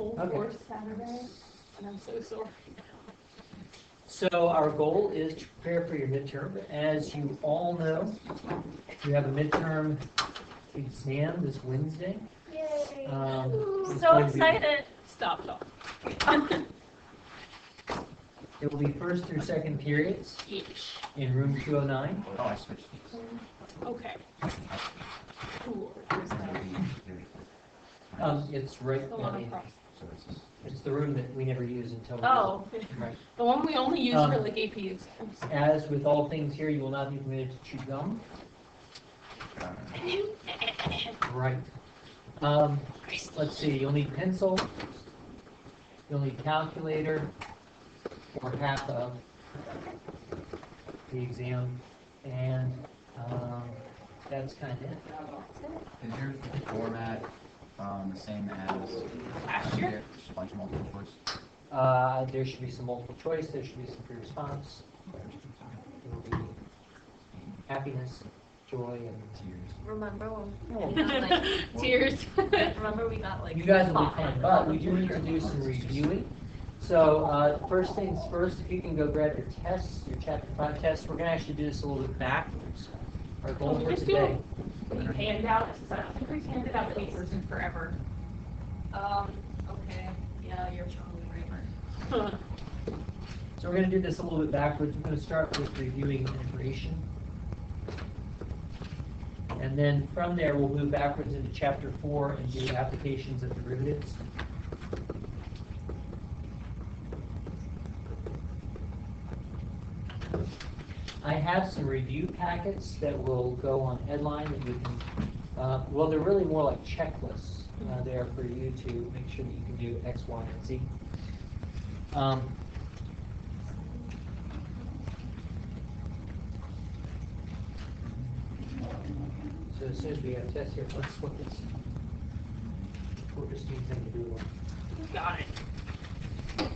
full force Saturday, and I'm so sorry. So our goal is to prepare for your midterm. As you all know, you have a midterm exam this Wednesday. Yay! It's So going to be- excited! Stop talking. It will be first through second periods Each. in room 209. Oh, I switched these. Okay. Cool. It's right. The one I mean, across. So this is. it's the room that we never use until. Oh, Right. the one we only use for like AP exams. As with all things here, you will not be permitted to chew gum. Right. Let's see. You'll need pencil. You'll need calculator, or half of the exam, and that's kind of it. Is your format the same as Last year? Just a bunch of multiple choice? There should be some multiple choice. There should be some free response. There will be happiness, joy, and Tears. Remember when Oh. we got like Tears. remember we got like you guys will be 5. fine. But we do need to do some reviewing. So first things first, if you can go grab your tests, your chapter 5 tests. We're going to actually do this a little bit backwards. Our goal for today. We hand out, I don't think we've handed out papers in forever. Okay. Yeah, you're probably right. So we're going to do this a little bit backwards. We're going to start with reviewing integration. And then from there, we'll move backwards into chapter 4 and do applications of derivatives. I have some review packets that will go on headline that you can, well, they're really more like checklists there for you to make sure that you can do X, Y, and Z. So as soon as we have tests here, let's look at what Christine's going to do. Got it.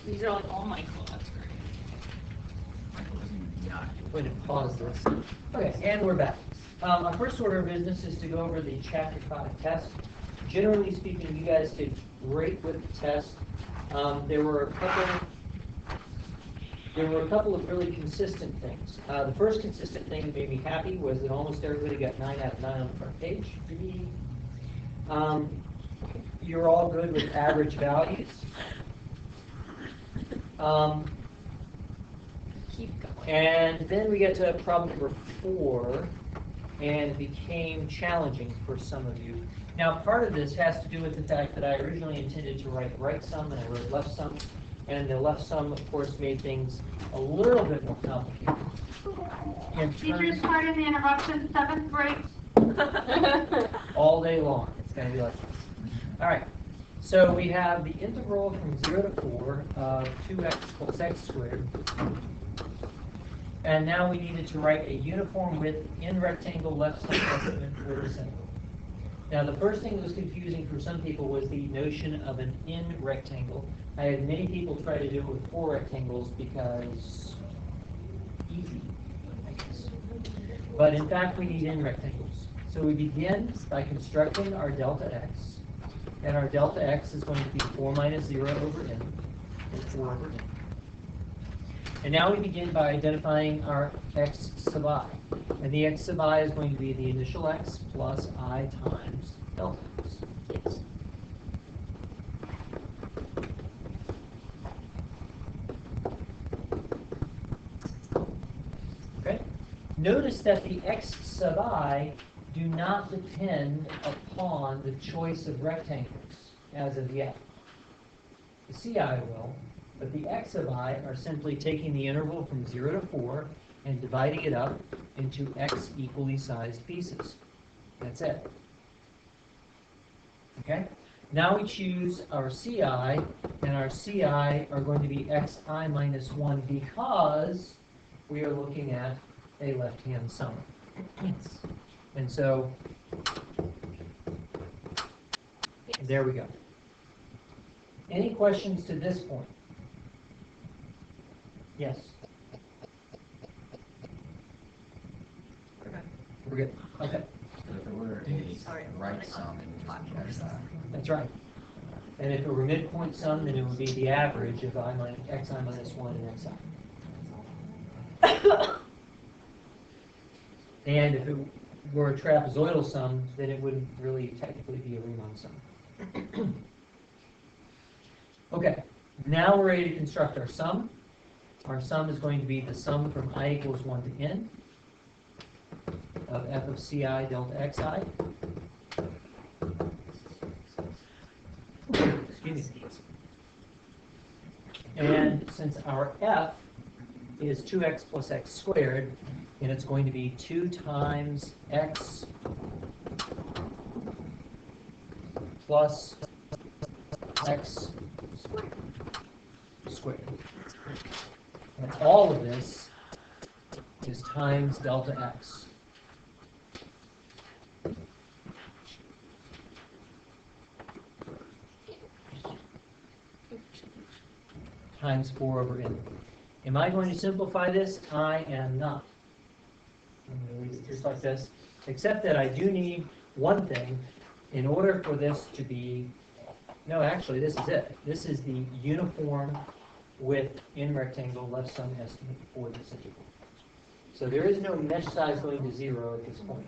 These are like all my clothes. Michael doesn't even not. I'm going to pause this. Okay, and we're back. Our first order of business is to go over the chapter 5 test. Generally speaking, you guys did great with the test. There were a couple of really consistent things. The first consistent thing that made me happy was that almost everybody got 9 out of 9 on the front page. You're all good with average values. Keep going. And then we get to problem number 4, and it became challenging for some of you. Now, part of this has to do with the fact that I originally intended to write right sum, and I wrote left sum, and the left sum, of course, made things a little bit more complicated. Teachers, pardon the interruption, 7th grade. All day long, it's going to be like this. All right, so we have the integral from 0 to 4 of 2x plus x squared. And now we needed to write a uniform width in rectangle left subscript for the center. Now the first thing that was confusing for some people was the notion of an in rectangle. I had many people try to do it with 4 rectangles because easy, I guess. But in fact we need in rectangles. So we begin by constructing our delta x. And our delta x is going to be 4 minus 0 over n, or 4 over n. And now we begin by identifying our x sub I. And the x sub I is going to be the initial x plus I times delta x. Yes. Okay? Notice that the x sub I do not depend upon the choice of rectangles as of yet. The CI will, but the x sub I are simply taking the interval from 0 to 4 and dividing it up into x equally sized pieces. That's it. Okay? Now we choose our CI, and our CI are going to be xi minus 1 because we are looking at a left-hand sum. And so, there we go. Any questions to this point? Yes? We're good. Okay. So if it were a right sum, it would just be x I. That's right. And if it were midpoint sum, then it would be the average of xi minus 1 and xi. And if it were a trapezoidal sum, then it wouldn't really technically be a Riemann sum. Okay, now we're ready to construct our sum. Our sum is going to be the sum from I equals 1 to n of f of ci delta xi. Excuse me. And since our f is 2x plus x squared, and it's going to be 2 times x plus x squared. And all of this is times delta x. Times 4 over n. Am I going to simplify this? I am not. I'm going to leave it just like this, except that I do need one thing in order for this to be, no, actually, this is it. This is the uniform width in rectangle left sum estimate for this integral. So there is no mesh size going to 0 at this point.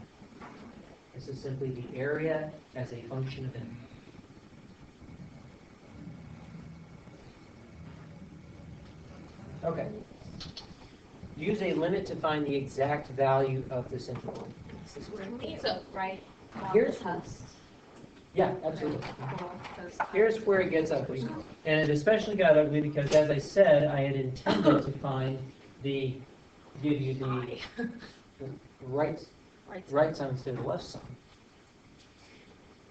This is simply the area as a function of n. Okay. Use a limit to find the exact value of this integral. So, right? Here's- test. Yeah, absolutely. Here's where it gets ugly. And it especially got ugly because, as I said, I had intended to find give you the right sum instead of the left sum.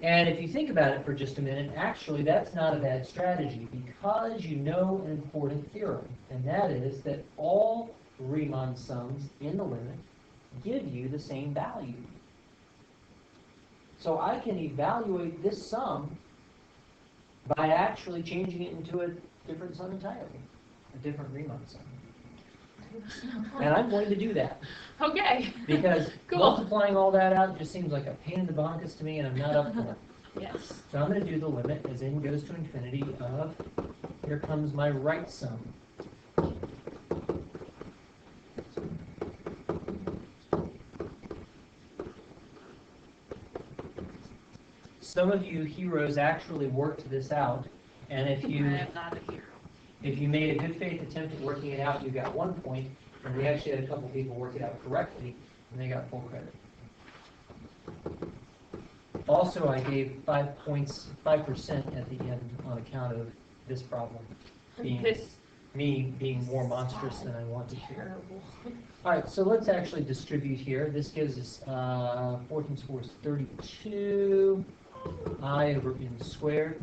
And if you think about it for just a minute, actually that's not a bad strategy because you know an important theorem, and that is that all Riemann sums in the limit give you the same value. So I can evaluate this sum by actually changing it into a different sum entirely, a different Riemann sum. And I'm going to do that. Okay. Because Cool. multiplying all that out just seems like a pain in the bonkus to me, and I'm not up for it. Yes. So I'm going to do the limit as n goes to infinity of, here comes my right sum. Some of you heroes actually worked this out, and if I you am not a hero. made a good faith attempt at working it out, you got 1 point, and we actually had a couple people work it out correctly, and they got full credit. Also, I gave 5% at the end on account of this problem being me being more monstrous than I wanted to. Terrible. All right, so let's actually distribute here. This gives us 4 times 4 is 32 I over n squared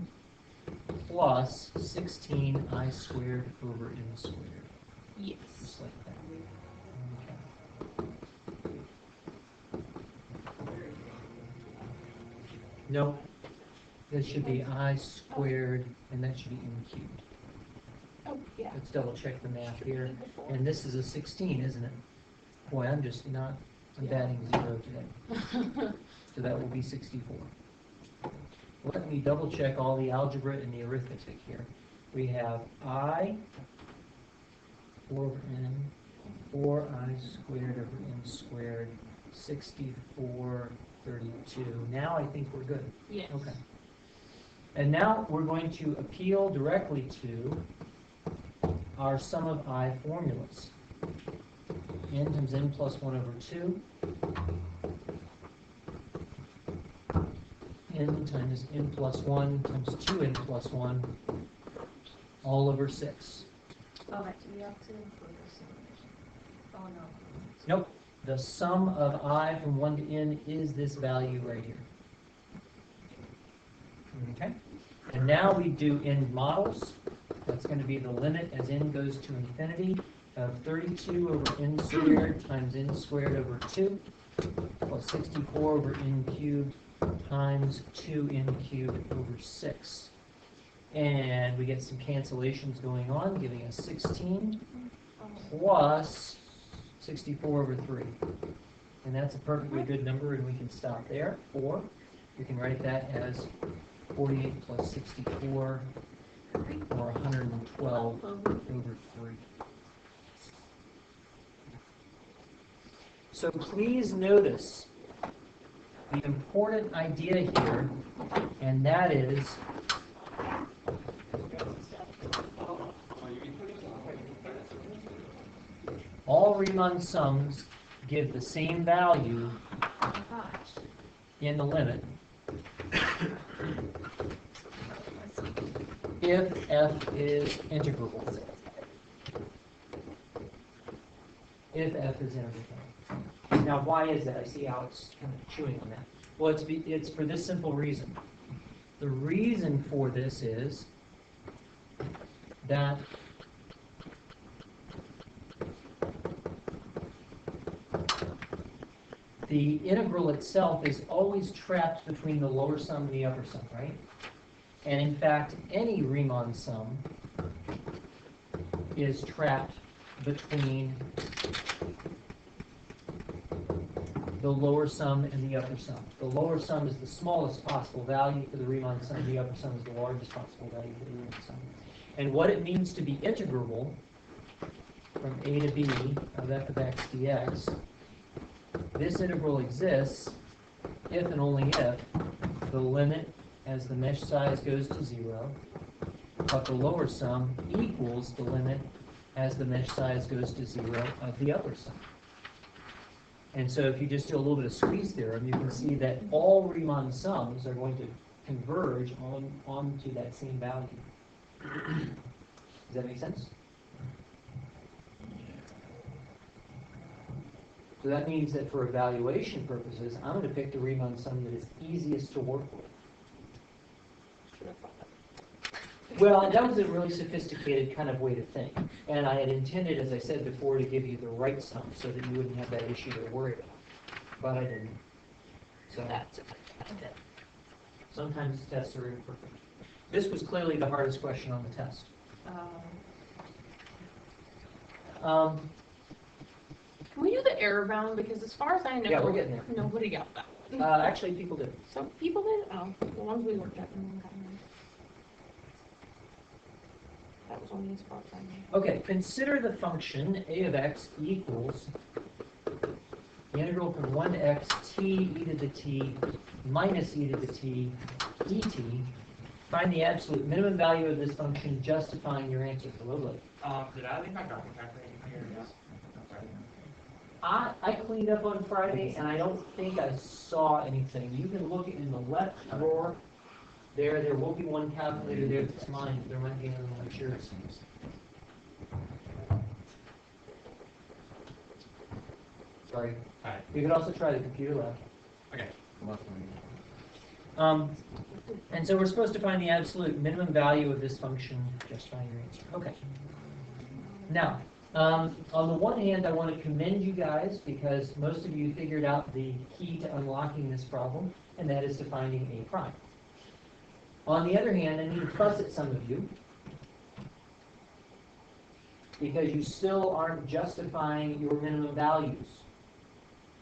plus 16 I squared over n squared. Yes. Just like that. Okay. Nope. This should be I squared, and that should be n cubed. Oh, yeah. Let's double check the math here. And this is a 16, isn't it? Boy, I'm just not, I'm batting 0 today. So that will be 64. Let me double check all the algebra and the arithmetic here. We have I, 4 over n, 4I squared over n squared, 64, 32. Now I think we're good. Yes. Okay. And now we're going to appeal directly to our sum of I formulas. N times n plus 1 over 2. N times n plus 1 times 2n plus 1 all over 6. Oh, that should be up to. Oh, no. Nope. The sum of I from 1 to n is this value right here. Okay. And now we do n models. That's going to be the limit as n goes to infinity of 32 over n squared times n squared over 2 plus 64 over n cubed times 2n cubed over 6. And we get some cancellations going on, giving us 16 plus 64 over 3. And that's a perfectly good number, and we can stop there. Or you can write that as 48 plus 64, or 112 over 3. So please notice the important idea here, and that is all Riemann sums give the same value in the limit if f is integrable. If f is integrable. Now, why is that? I see Alex kind of chewing on that. Well, it's for this simple reason. The reason for this is that the integral itself is always trapped between the lower sum and the upper sum, right? And in fact, any Riemann sum is trapped between the lower sum and the upper sum. The lower sum is the smallest possible value for the Riemann sum. The upper sum is the largest possible value for the Riemann sum. And what it means to be integrable from a to b of f of x dx, this integral exists if and only if the limit as the mesh size goes to 0, but the lower sum equals the limit as the mesh size goes to 0 of the upper sum. And so if you just do a little bit of squeeze theorem, you can see that all Riemann sums are going to converge onto that same value. Does that make sense? So that means that for evaluation purposes, I'm going to pick the Riemann sum that is easiest to work with. Well, that was a really sophisticated kind of way to think. And I had intended, as I said before, to give you the right sum so that you wouldn't have that issue to worry about. But I didn't. So That's it. sometimes tests are imperfect. This was clearly the hardest question on the test. Can we do the error bound? Because as far as I know, Yeah, we're getting there. nobody got that. Actually, people did. Some people did? Oh, the ones we worked at. No one got them. That was only as far as I know. Okay, consider the function a of x equals the integral from 1 to x t e to the t minus e to the t dt. Find the absolute minimum value of this function justifying your answer. Hello, Blake. Did I leave my document here? Yes. I cleaned up on Friday, and I don't think I saw anything. You can look in the left drawer. There will be one calculator there that's mine. There might be another one, I'm sure. Sorry. Hi. You could also try the computer lab. Okay. And so we're supposed to find the absolute minimum value of this function, justifying your answer. Okay. Now, on the one hand, I want to commend you guys because most of you figured out the key to unlocking this problem, and that is to finding a prime. On the other hand, I need to fuss at some of you because you still aren't justifying your minimum values.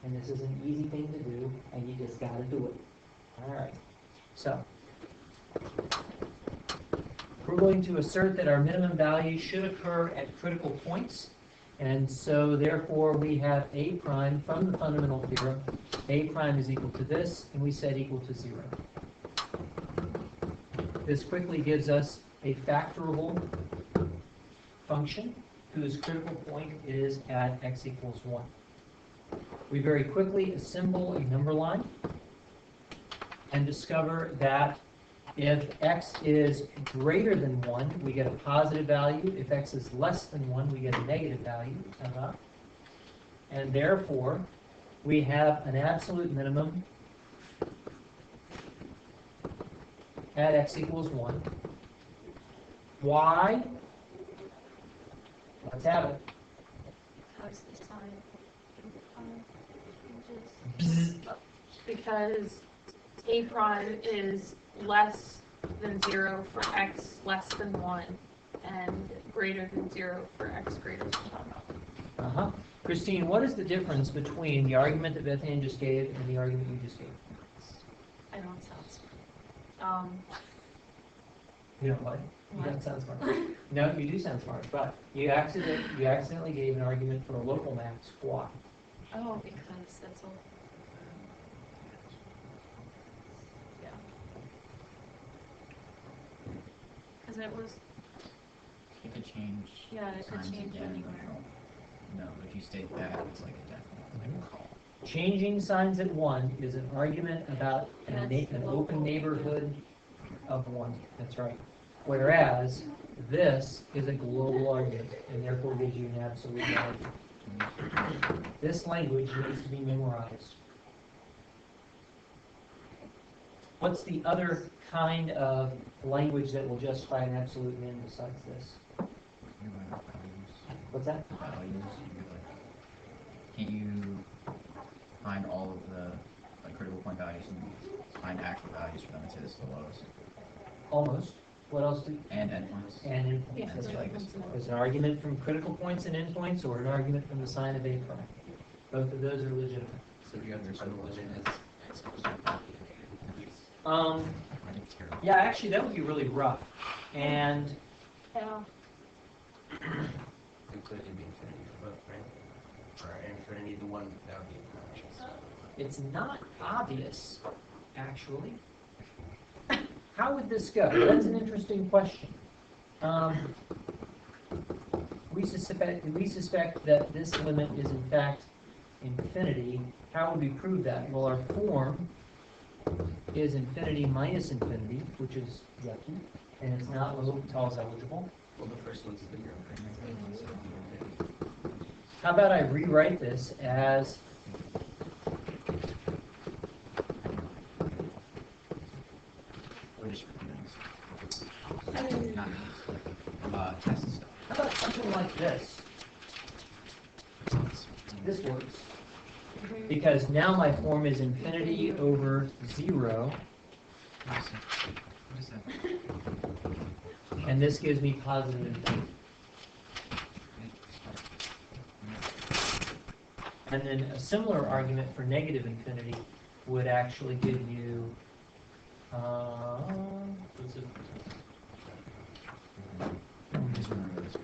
And this is an easy thing to do, and you just got to do it. All right. So, we're going to assert that our minimum value should occur at critical points. And so, therefore, we have a prime from the fundamental theorem. A prime is equal to this, and we said equal to 0. This quickly gives us a factorable function whose critical point is at x equals 1. We very quickly assemble a number line and discover that if x is greater than 1, we get a positive value. If x is less than 1, we get a negative value. And therefore, we have an absolute minimum at x equals 1. Why? Let's have it. How's the sign? Because a prime is less than 0 for x less than 1 and greater than 0 for x greater than 1. Christine, what is the difference between the argument that Beth Ann just gave and the argument you just gave? I don't sound You know what? You don't sound smart. No, you do sound smart, but you accidentally gave an argument for a local max. Why? Oh, because that's all. Yeah. Because it was, It could change. yeah, it could signs change again, anywhere. No, if you state that, it's like a definite, like a call. Changing signs at 1 is an argument about an open neighborhood of 1. That's right. Whereas this is a global argument and therefore gives you an absolute value. This language needs to be memorized. What's the other kind of language that will justify an absolute min besides this? What's that? Values, you like, can't you find all of the like critical point values and find actual values for them and say this is the lowest? Almost. What else do? And endpoints. And endpoints. Yeah, That's so right. like this. There's an argument from critical points and endpoints, or an argument from the sign of A prime. Both of those are legitimate. So you understand the limit is. Yeah, actually, that would be really rough. And Yeah. Including the infinity for both, right? For infinity, the one that would be conscious. it's not obvious, actually. How would this go? That's an interesting question. We suspect that this limit is in fact infinity. How would we prove that? Well, our form is infinity minus infinity, which is yucky, and it's not L'Hopital's eligible. Well, the first one's the zero. How about I rewrite this as Or just not test stuff. how about something like this? This works. Because now my form is infinity over 0, What is that? and this gives me positive infinity. And then a similar argument for negative infinity would actually give you, what's it? Just remember this.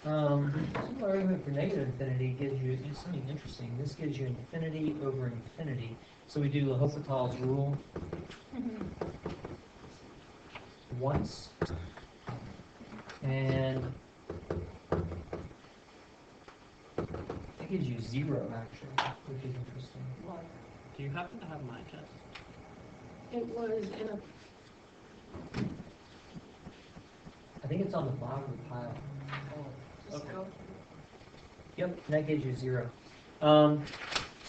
Similar argument for negative infinity gives you something interesting. This gives you infinity over infinity. So we do L'Hopital's rule once, and it gives you 0 actually, which is interesting. Do you happen to have my test? It was in a, I think it's on the bottom of the pile. Okay. Yep, and that gives you 0.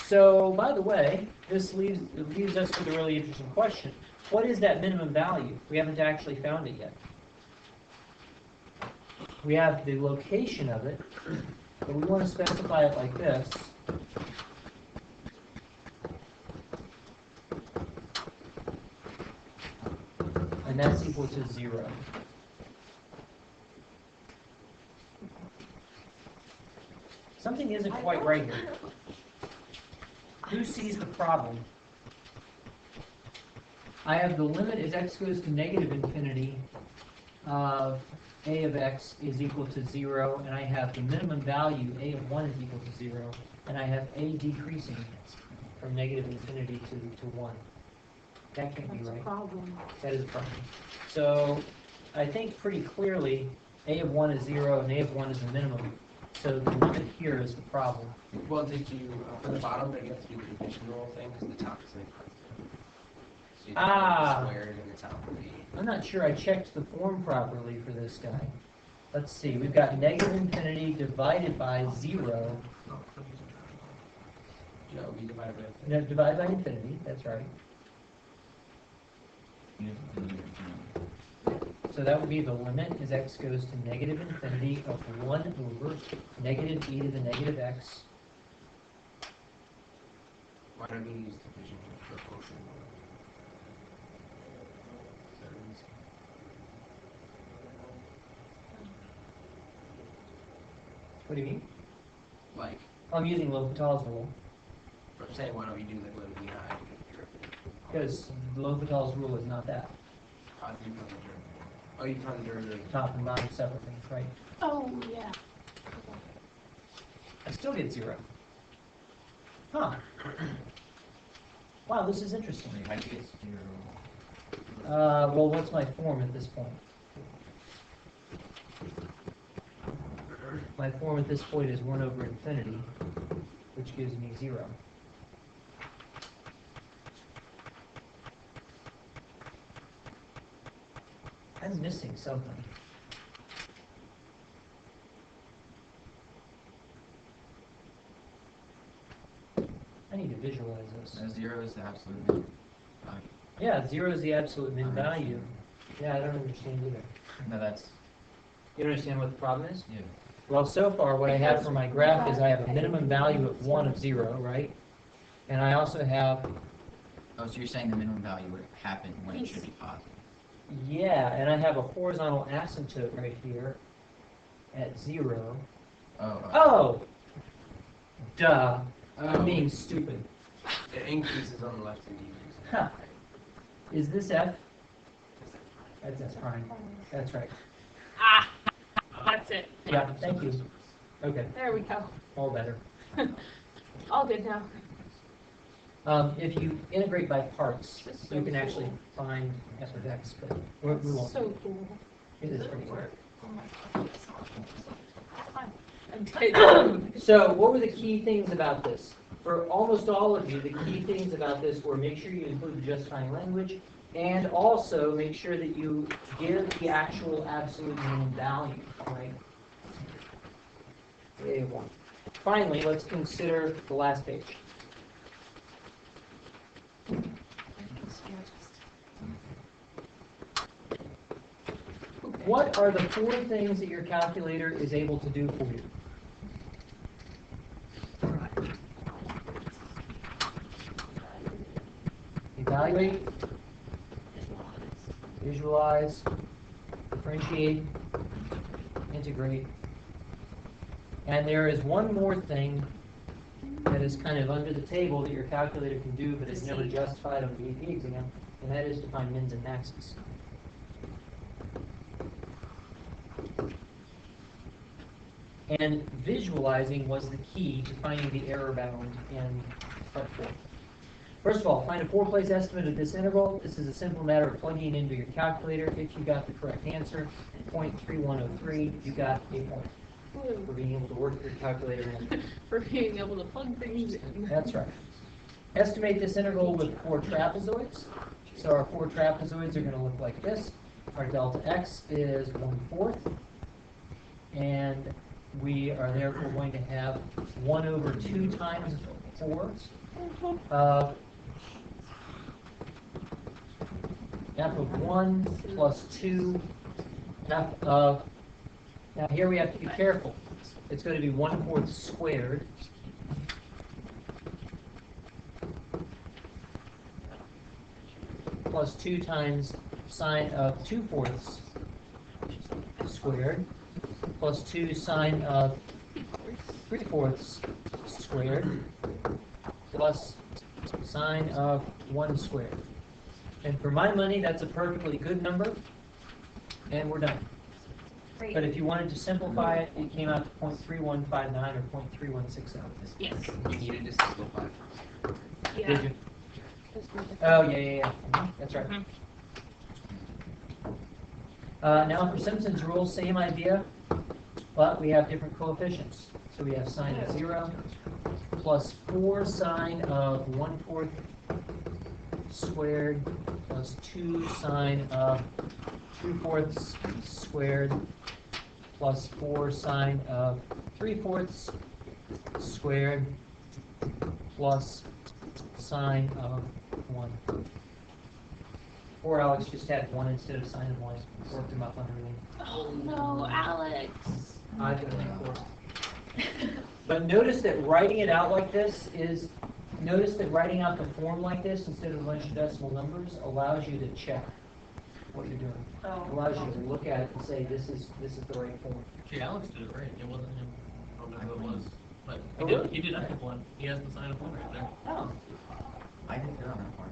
So, by the way, this leaves us with a really interesting question. What is that minimum value? We haven't actually found it yet. We have the location of it, but we want to specify it like this. And that's equal to 0. Something isn't quite right here. Who sees the problem? I have the limit as x goes to negative infinity of a of x is equal to 0, and I have the minimum value, a of 1 is equal to 0, and I have a decreasing from negative infinity to 1. That can't be that's a right. problem. That is a problem. So I think pretty clearly a of 1 is 0 and a of 1 is the minimum. So the limit here is the problem. Well, did you, for the bottom, there you have to do the division rule thing, because the top is like constant. So you Ah. squared and the top would be. I'm not sure I checked the form properly for this guy. Let's see, we've got negative infinity divided by 0. No, we divided by infinity. No, divided by infinity, that's right. So that would be the limit as x goes to negative infinity of 1 over negative e to the negative x. Why don't you use division for quotient? So What do you mean? Like, I'm using L'Hopital's rule, I'm saying, why don't you do like what we had? because L'Hopital's rule is not that. Oh, you found the derivative. Top and bottom separate things, right? Oh, yeah. I still get 0. Huh. Wow, this is interesting. Wait, how do you get 0? Well, what's my form at this point? My form at this point is 1 over infinity, which gives me 0. I'm missing something. I need to visualize this. 0 is the absolute min. Yeah, 0 is the absolute min value. Yeah, I don't understand either. No, that's, You understand what the problem is? yeah. Well, so far, what I have for my graph is I have a minimum value of 1 of 0, right? And I also have, Oh, so you're saying the minimum value would happen when it should be positive. yeah, and I have a horizontal asymptote right here at 0. Oh! Duh. I'm being stupid. It increases on the left and decreases. Huh. Is this F? That's prime. That's right. Ah, that's it. Yeah, thank you. Okay, There we go. all better. All good now. If you integrate by parts, This is so you can actually cool. find f of x, but we won't. So cool. It is pretty cool. Oh my God. Fine. I did. So what were the key things about this? For almost all of you, the key things about this were make sure you include the justifying language, and also make sure that you give the actual absolute minimum value, right? A1. Finally, let's consider the last page. What are the 4 things that your calculator is able to do for you? Evaluate, visualize, differentiate, integrate. And there is one more thing that is kind of under the table that your calculator can do, but is never justified on the AP exam, and that is to find mins and maxes. And visualizing was the key to finding the error bound in part 4. First of all, find a 4-place estimate of this interval. This is a simple matter of plugging it into your calculator. If you got the correct answer, 0.3103, you got a point for being able to work your calculator in. For being able to plug things in. That's right. Estimate this interval with 4 trapezoids. So our 4 trapezoids are going to look like this. Our delta x is 1/4. And we are therefore going to have 1 over 2 times 4 of f of 1 plus 2 f of, now here we have to be careful. It's going to be 1/4 squared plus 2 times sine of 2/4 squared plus 2 sine of 3/4 squared plus sine of 1 squared. And for my money, that's a perfectly good number, and we're done. Great. But if you wanted to simplify it, it came out to 0.3159 or 0.3167. Yes. You needed to simplify. Yeah. Did you? Oh, yeah. That's right. Mhm. Now for Simpson's rule, same idea, but we have different coefficients. So we have sine of 0 plus 4 sine of 1/4 squared plus 2 sine of 2/4 squared plus 4 sine of 3/4 squared plus sine of 1. Poor Alex just had 1 instead of sine of 1. Worked him up on everything. Oh no, Alex. I did it, of course. But notice that writing it out like this is, notice that writing out the form like this instead of a bunch of decimal numbers allows you to check what you're doing. Allows you to look at it and say, this is the right form. Actually, Alex did it right. It wasn't him. don't know who it was. But Oh, he really? did F1. He has the sign of one right there. Oh, I didn't get on that part.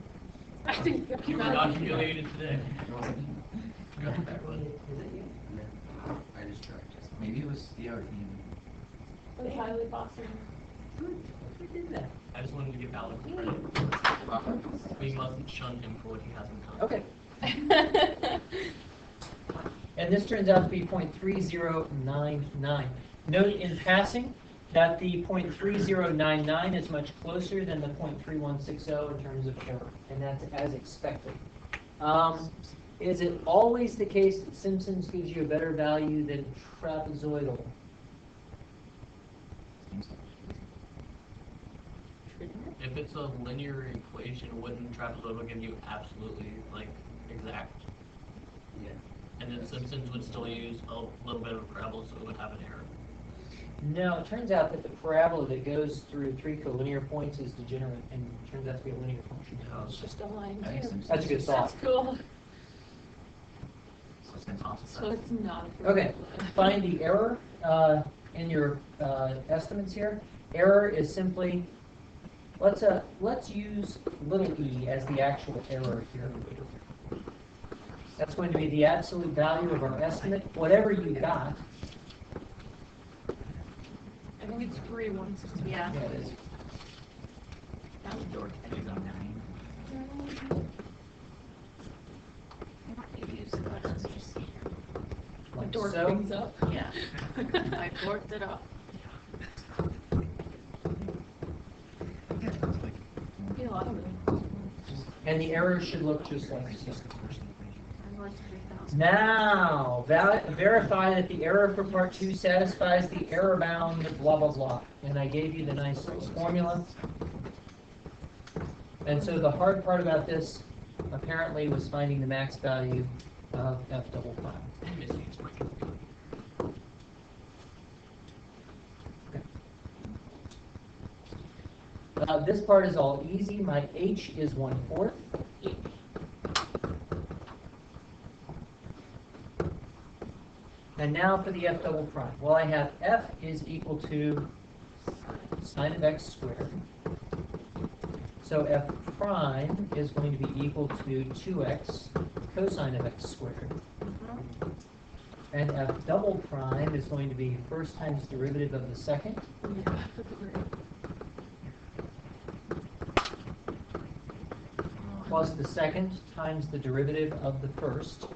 I think You were not humiliated today. It wasn't me. Go back one. is it you? I just tried. Maybe it was Theo or Ian. it was highly possible. Who did that? I just wanted to give Alex credit. We mustn't shun him for what he hasn't done. Okay. And this turns out to be 0.3099. Note in passing that the 0.3099 is much closer than the 0.3160 in terms of error, and that's as expected. Is it always the case that Simpson's gives you a better value than trapezoidal? If it's a linear equation, wouldn't trapezoidal give you absolutely, like, exact? Yeah. And then Simpsons would still use a little bit of a parabola, so it would have an error. No, it turns out that the parabola that goes through 3 collinear points is degenerate and turns out to be a linear function. It's just a line I think too. Simpsons. That's a good thought. That's cool. So it's been tossed So aside. it's not. Okay, find the error in your estimates here. Error is simply, let's use little e as the actual error here. That's going to be the absolute value of our estimate, whatever you got. I think it's 3,160. Yeah. Yeah, it is. That was dork. The Like dork so. brings up. Yeah. I forked it up. Be a lot of it. And the error should look just like so. I like 3,000. Now, verify that the error for part 2 satisfies the error bound blah blah blah. And I gave you the nice formula. And so the hard part about this apparently was finding the max value of f double prime. And Missy is breaking. This part is all easy. My h is 1/4. And now for the f double prime. Well, I have f is equal to sine of x squared. So f prime is going to be equal to 2x cosine of x squared. And f double prime is going to be first times derivative of the second. Plus the second times the derivative of the first.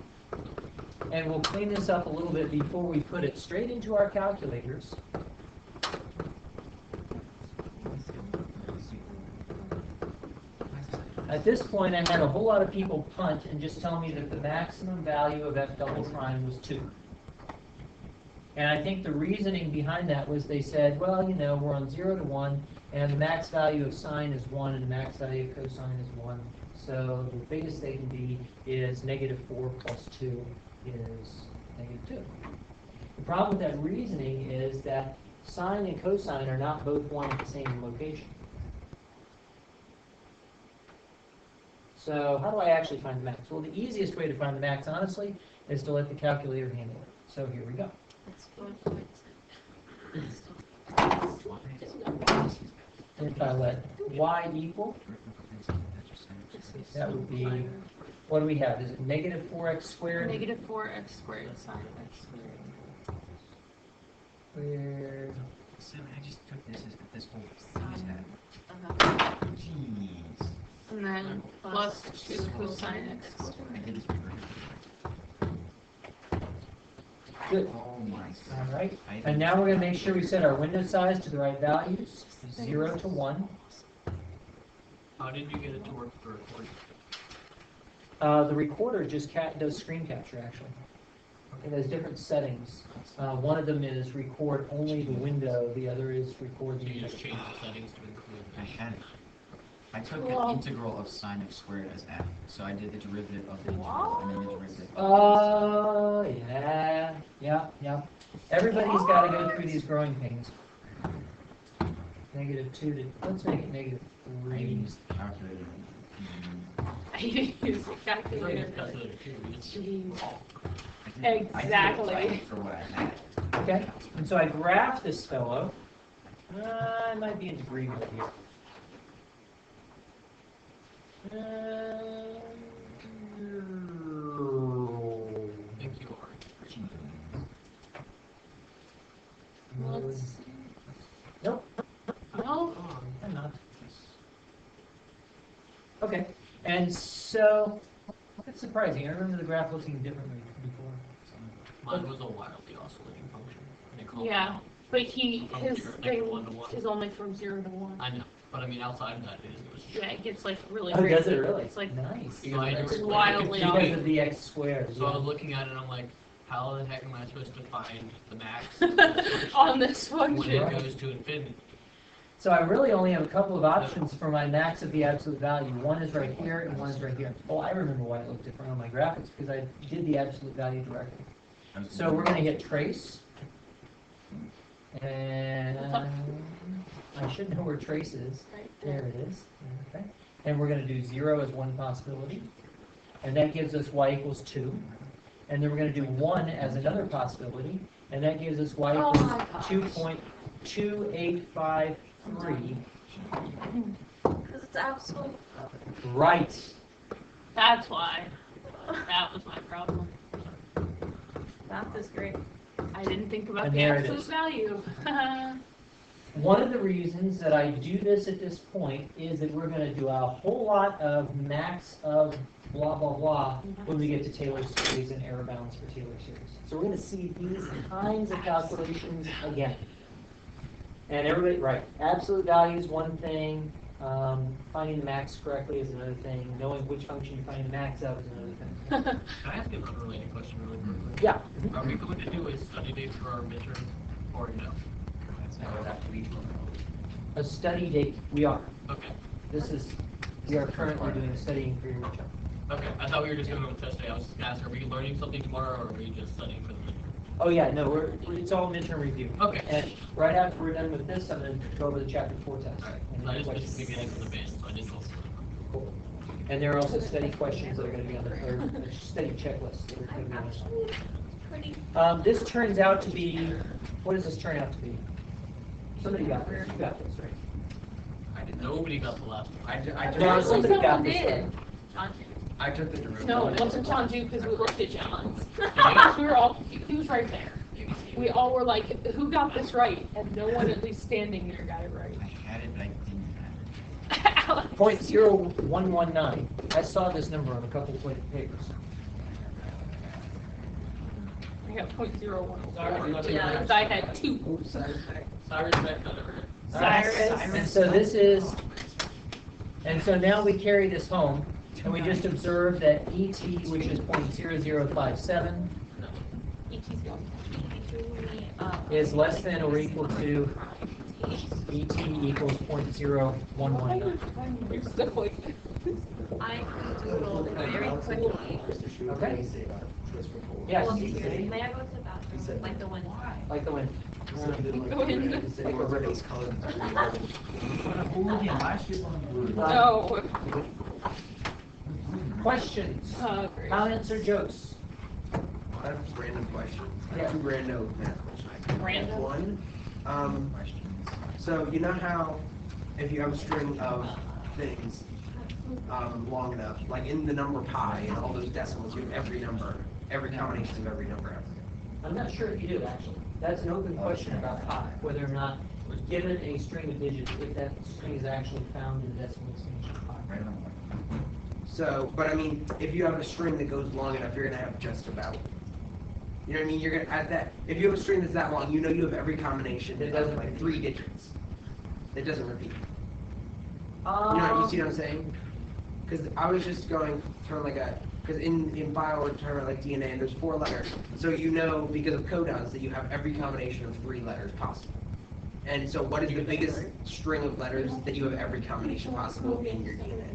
And we'll clean this up a little bit before we put it straight into our calculators. At this point, I had a whole lot of people punt and just tell me that the maximum value of f double prime was 2. And I think the reasoning behind that was they said, well, you know, we're on 0 to 1, and the max value of sine is 1, and the max value of cosine is 1. So the biggest they can be is -4 plus 2 is -2. The problem with that reasoning is that sine and cosine are not both 1 at the same location. So how do I actually find the max? Well, the easiest way to find the max, honestly, is to let the calculator handle it. So here we go. It's 4.6. If I let y equal, that would be, what do we have? Is it -4x squared? Negative 4x squared sine of x squared. Where, So I just took this whole piece out. Jeez. And then plus 2 cosine x squared. I did this reverse. good. Oh my All god. right. And now we're going to make sure we set our window size to the right values, 0 to 1. How did you get it to work for recording? The recorder just does screen capture, actually. It has different settings. One of them is record only the window. The other is record So the you just change the settings to include I had it. I took Well- the integral of sine x squared as f. So I did the derivative of the integral and then the derivative of yeah. Everybody's got to go through these growing pains. -2 to, let's make it I -3. used calculator. I use a It's like calculator. a calculator too. It's Jeez. I did it Exactly. right for what I had. Okay, and so I graph this fellow. I might be in agreement here. I think you are. Let's- Nope, No, I'm not. Okay, and so, that's surprising. I remember the graph looking differently before. Mine was a wildly oscillating function. They call it yeah, now. but his Negative thing 1 to 1. is only from 0 to 1. I know, but I mean outside of that, it was Yeah, it gets like really Oh, crazy. does it really? It's like Nice. So I It's just, wildly like, Because of the x squared. So I yeah. was looking at it and I'm like, how the heck am I supposed to find the max on this when function. it goes to infinity? So I really only have a couple of options for my max of the absolute value. One is right here and one is right here. Oh, I remember why it looked different on my graphics, because I did the absolute value directly. So we're going to get trace. And I should know where trace is. Right There it is. Okay. And we're going to do 0 as one possibility. And that gives us y equals 2. And then we're going to do 1 as another possibility. And that gives us y Oh equals my gosh. 2.2853. Because it's absolute. Right. That's why. That was my problem. Math is great. I didn't think about And the there it absolute is. value. One of the reasons that I do this at this point is that we're going to do a whole lot of max of blah, blah, blah when we get to Taylor series and error bounds for Taylor series. So we're going to see these kinds of calculations again. And everybody, right, absolute value is one thing, finding the max correctly is another thing, knowing which function you're finding the max of is another thing. Can I ask you an unrelated question really quickly? Yeah. Are we going to do a study date for our midterm or no? A study date, we are. Okay. We are currently doing studying for your midterm. Okay. I thought we were just going to go to test day. I was just asking, are we learning something tomorrow or are we just studying for the midterm? Oh yeah, no, it's all midterm review. Okay. And right after we're done with this, I'm going to go over the chapter 4 test. And I the just missed questions. the beginning of the band, so I didn't know. Cool. And there are also study questions that are going to be on the, or study checklists that are going to be on the side. Pretty. This turns out to be, what does this turn out to be? Somebody got this, you got this, right? Nobody got the last one. No, somebody got Someone this. did. Right. I took the derivative. No, it wasn't John Jew because we looked at John's. Yeah. We were all, he was right there. We all were like, who got this right? And no one at least standing there got it right. I had it, but I didn't have it. Point 0119. I saw this number on a couple of papers. I got .01. Sorry. Yeah, because I had 2. Cyrus back on it. Cyrus. And so this is, and so now we carry this home, and we just observe that ET, which is .0057, ET's going. is less than or equal to ET equals .0119. You're so like, I can doodle very quickly. Okay? Yes, Well, may I go to the bathroom? Like the one. like the wind. go in. Like a ribbon's colored. No. Questions? Great. Comments or jokes? I have a random question. Yeah. 2 random math questions. Random? One, so you know how if you have a string of things long enough, like in the number pi and all those decimals, you have every number, every combination of every number. I'm not sure if you do, actually. That's an open question about pi, whether or not, given a string of digits, if that string is actually found in the decimal extension of pi. So, but I mean, if you have a string that goes long enough, you're gonna have just about. You know what I mean? You're gonna add that. If you have a string that's that long, you know you have every combination that doesn't like 3 digits. It doesn't repeat. You see what I'm saying? Because I was just going from like a, because in bio we're talking about like DNA and there's 4 letters. So you know because of codons that you have every combination of 3 letters possible. And so what is the biggest string of letters that you have every combination possible in your DNA?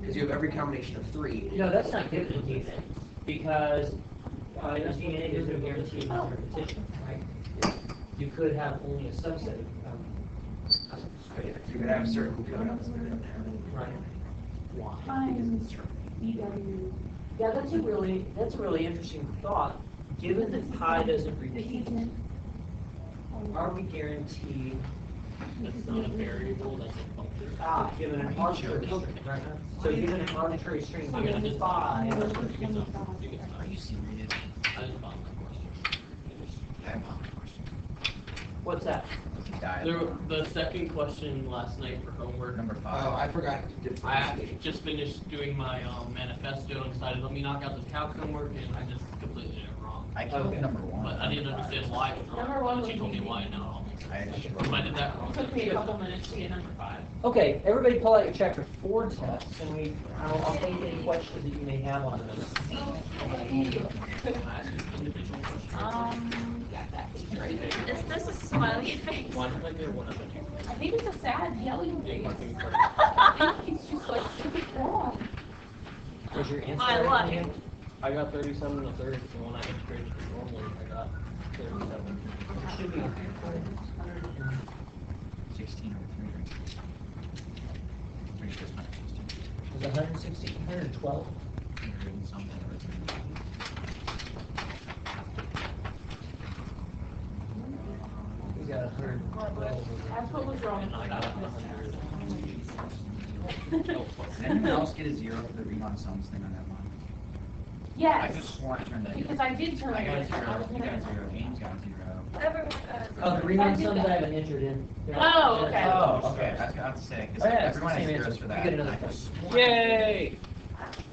Because you have every combination of 3. No, that's not given in DNA, because in DNA there's no guarantee of non-repetition, right? You could have only a subset of You could have certain codons that don't have it. right? EW. Yeah, that's a really interesting thought. Given that pi doesn't repeat, are we guaranteed, That's not a variable, that's a function. given an arbitrary string, right? So given an arbitrary string, given 5, Are you serious? I just found my question. I have one question. what's that? The second question last night for homework, Number Oh, 5. I forgot to do. I just finished doing my manifesto and decided let me knock out this calc homework, and I just completely did it wrong. I killed Okay. number 1. But I didn't understand why it was wrong. Number one But she was told me easy. why now. I just If I did that wrong. It took me a couple minutes to get number 5. Okay, everybody pull out your chapter 4 tests, and I'll take any questions that you may have on those. Can I ask you individual questions? Is this a smiley face? One of them or one of them? I think it's a sad yelling face. Fucking I think he's just like super wrong. Was your answer? My luck. anything? I got 37 and a third, and when I integrated it normally, I got 37. It should be 16 over 3. Pretty sure it's not 16. was it 116, 112? Written something over 3. You got 112. That's what was wrong. And I got 100. Did anyone else get a 0 for the Riemann sums thing on that one? I Yes, just swore I turned that in. because I did turn I it got a in. 0, you got a 0, James got a 0. Everyone got it. Oh, the Riemann sums I haven't entered in. Oh, okay. Oh, okay, I was about to say, because Oh, yeah, it's everyone the has same zeros answer. for You that. get another I point. just swore- Yay!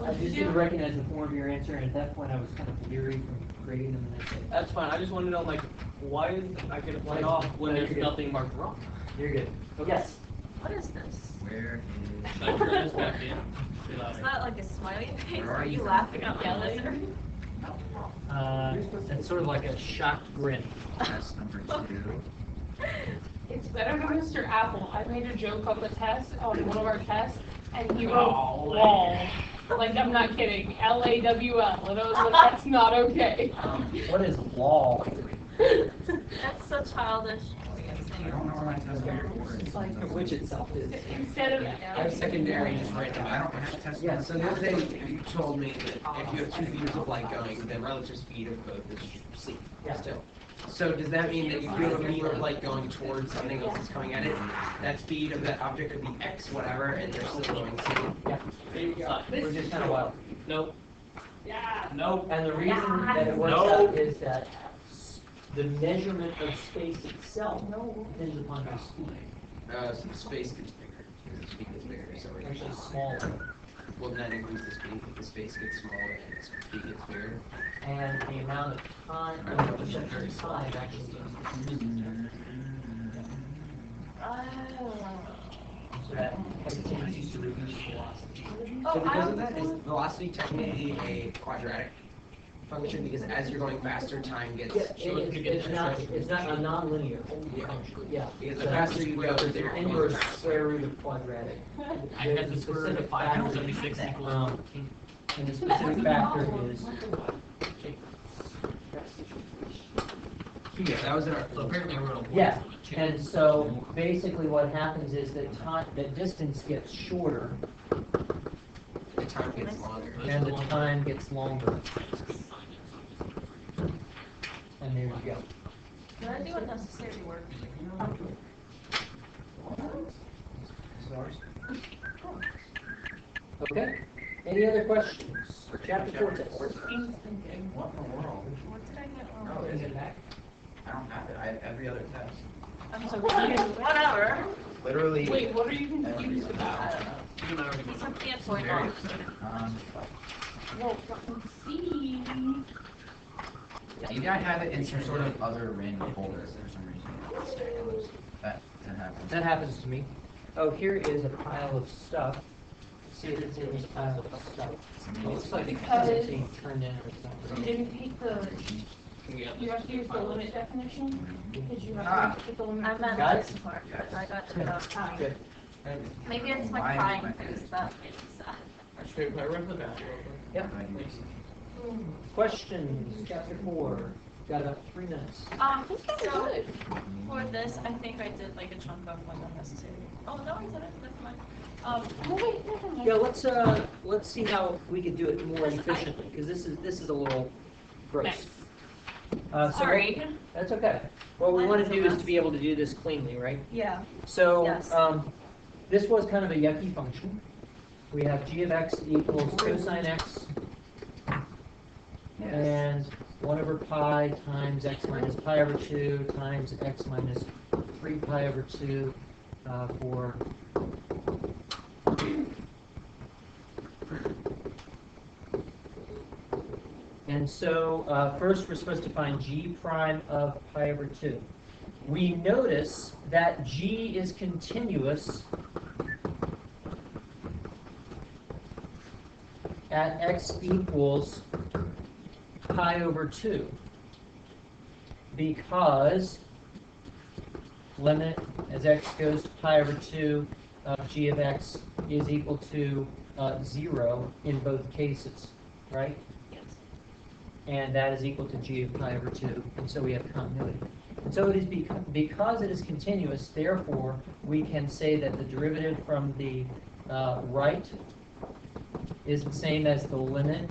I just didn't recognize the form of your answer, and at that point, I was kind of weary from grading them, and I said, That's fine. I just want to know, like, why is I get a point off when No, there's you're good. nothing marked wrong? you're good. Yes. What is this? Where is... Should I turn this back in? Should I- It's not like a smiley face. Where are Are you you? laughing out loud? It's sort of like a shocked grin. That's number 2. It's better than Mr. Apple. I made a joke on the test, on one of our tests, and he wrote Oh, LOL. Like, I'm not kidding. LAWL. And I was like, that's not okay. What is law? That's so childish. I don't know where my test paper is. Which itself is. Instead of, I have secondary, just right I now. don't have a test. Yeah, So the other day, you told me that if you have 2 views of light going, the relative speed of both is c. Yeah. Still. So does that mean that if you have a beam of light going towards something else that's coming at it, that speed of that object could be x whatever, and they're still going c? Yeah. We're just kind of wild. Nope. yeah. Nope. And the reason that it works No. out is that the measurement of space itself depends upon the speed. So the space gets bigger, the speed gets bigger, so it Actually smaller. will not increase the speed, if the space gets smaller and the speed gets bigger. And the amount of time, the perception of time actually increases. So that continues to reduce velocity. So because of that, is velocity technically a quadratic function, because as you're going faster, time gets, Yeah, it's not a nonlinear Yeah. function, yeah. because the faster you go, It's the an inverse square root of quadratic. I had the square root of 576 equals. And the specific factor is. yeah, that was in our. So apparently I wrote a 1. Yeah, and so basically what happens is that the distance gets shorter The time gets longer. and the time gets longer. And there you go. Did I do unnecessary work? Okay, any other questions? Chapter 4 test. What in the world? What did I get No, wrong? is it back? I don't have it. I have every other test. I'm so confused. Whatever. Literally. Wait, what are you confused about? I don't know. You and I already went over Something this. at point Very- off. Well, see. Maybe I have it in some sort of other random folder for some reason. That happens. That happens to me. Oh, here is a pile of stuff. See if it's in this pile of stuff. It looks like it's being turned in or You something. didn't take the, We got you have to this use the file. limit definition? Because you Ah. have to take the limit. I meant Got it? this part, but I got to the Good. Maybe it's my Why is crying my- face that makes me sad. Actually, can I run to the bathroom real quick? Yep. Questions, chapter 4. Got about 3 minutes. So for this, I think I did like a chunk of like unnecessary. Oh no, I didn't. Never mind. Oh, wait, never mind. Yeah, let's see how we could do it more efficiently, because this is a little gross. Sorry. That's okay. What we want to do is to be able to do this cleanly, right? Yeah. So, Yes. this was kind of a yucky function. We have g of x equals cosine x and 1 over pi times x minus pi over 2 times x minus 3 pi over 2 for and so first we're supposed to find g prime of pi over 2. We notice that g is continuous at x equals pi over 2 because limit as x goes to pi over 2 of g of x is equal to 0 in both cases, right? Yes. And that is equal to g of pi over 2, and so we have continuity. And so it is because it is continuous, therefore, we can say that the derivative from the right is the same as the limit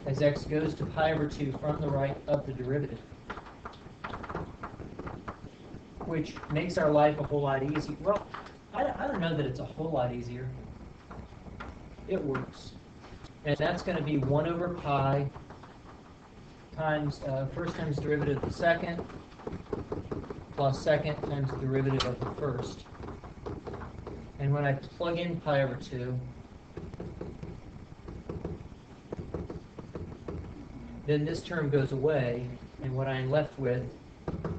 as x goes to pi over 2 from the right of the derivative, which makes our life a whole lot easier. Well, I don't know that it's a whole lot easier. It works. And that's going to be 1 over pi times first times derivative of the second plus second times the derivative of the first. And when I plug in pi over 2, then this term goes away, and what I'm left with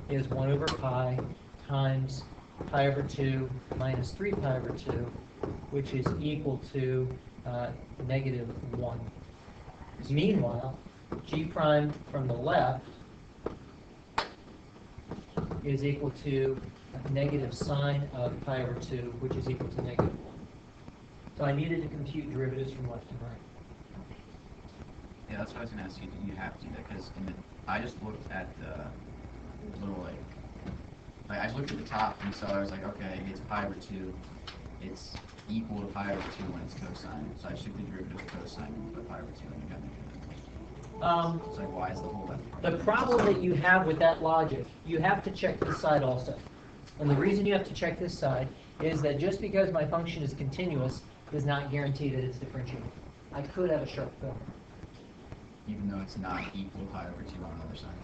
is 1 over pi times pi over 2 minus 3 pi over 2, which is equal to negative 1. Meanwhile, g prime from the left is equal to negative sine of pi over 2, which is equal to negative 1. So I needed to compute derivatives from left and right. Yeah, that's what I was going to ask you. Do you have to do that? Because I just looked at the little, like I just looked at the top, and so I was like, okay, it's pi over 2. It's equal to pi over 2 when it's cosine. So I just took the derivative of cosine and put pi over 2 and you got negative. It's like, why is the whole left part? The problem that you have with that logic, you have to check this side also. And the reason you have to check this side is that just because my function is continuous does not guarantee that it's differentiable. I could have a sharp failure. Even though it's not equal to pi over 2 on the other side.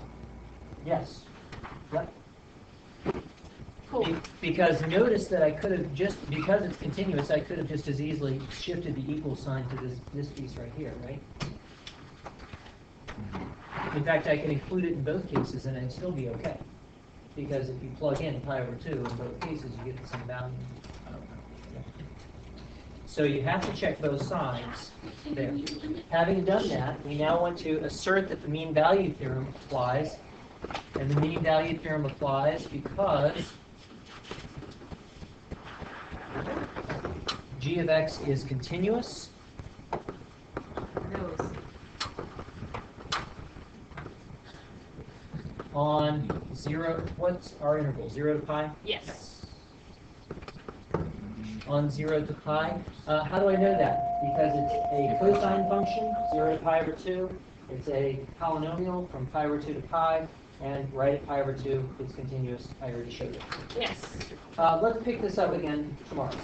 Yes. Yep. Cool. Because notice that I could have just, because it's continuous, I could have just as easily shifted the equal sign to this piece right here, right? In fact, I can include it in both cases and it'd still be okay. Because if you plug in pi over 2 in both cases, you get the same value. So you have to check both sides there. Having done that, we now want to assert that the mean value theorem applies. And the mean value theorem applies because g of x is continuous on 0, what's our interval, 0 to pi? Yes. On 0 to pi. How do I know that? Because it's a cosine function, 0 to pi over 2. It's a polynomial from pi over 2 to pi. And right at pi over 2, it's continuous. I already showed it. Yes. Let's pick this up again tomorrow.